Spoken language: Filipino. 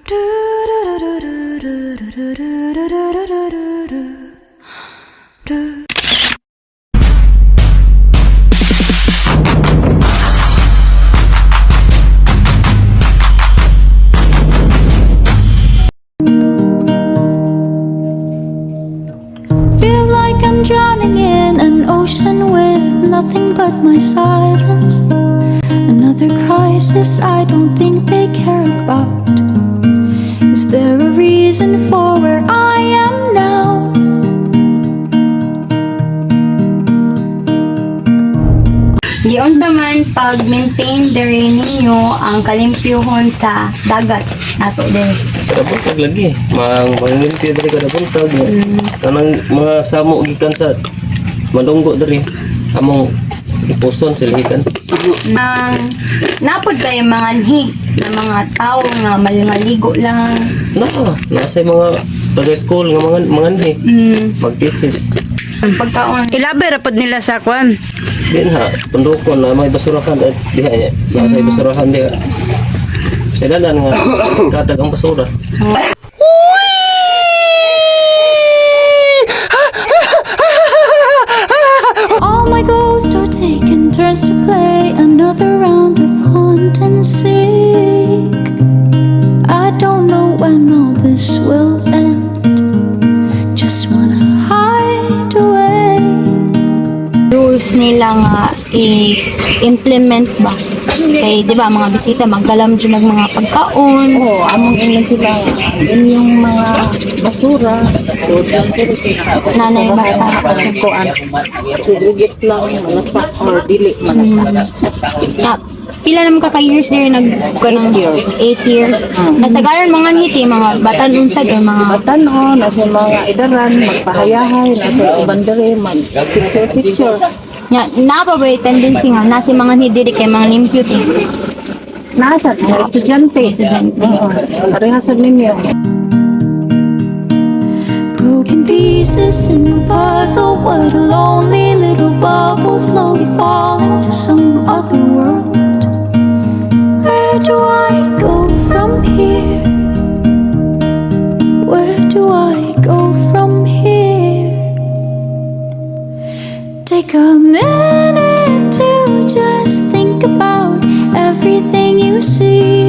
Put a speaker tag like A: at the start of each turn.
A: Feels like I'm drowning in an ocean with nothing but my silence. Another crisis I don't think they care about. Is there a reason for where I am now?
B: Giunsa man pag-maintain diri ninyo ang kalimpyuhon sa dagat nato din.
C: Buntag lagi. Manglimpyo diri kada buntag. Kanang mga samo gikan sa Madunggo diri. Among ipuson silihikan.
B: Napod kayo mga anhi na mga tao nga malingaligo lang.
C: Nasa mga taga-school nga mga nhi. Mag-thesis.
B: Pagkaon.
D: Ilabi rapod nila sa kwan.
C: Din ha, tundukon na may basurahan at diha niya. Nasa basurahan diha. Sila na nga katag ang basura.
A: All my ghosts are taking turns to play another round of hunt and seek. I don't know when all this will end. Just wanna hide away.
B: Rules nila nga i-implement ba? Kay di ba mga bisita magkalam dyan ng mga pagkaon.
E: Oo, among ilan sila. Yun yung mga basura. So,
B: Nanay basta.
E: kuan. Segregate lang, malata or dili malata.
B: Pila naman ka-years there nag
E: 8 years.
B: 8 years. Nasagaran mga hiti mga batan unsag ay mga
E: Batanon, nasa mga idaran, magpahayahay, nasa ibang dere, mag-picture.
B: nya napa ba yung tendency nga nasi mga hidiri kay mga limpyo ti.
E: Nasa, mga estudyante. Oo, parehasag ninyo.
A: Broken pieces in a puzzle. What a lonely little bubble, slowly falling to some other world. Where do I go from here? Where do I go from here? Take a minute to just think about everything you see.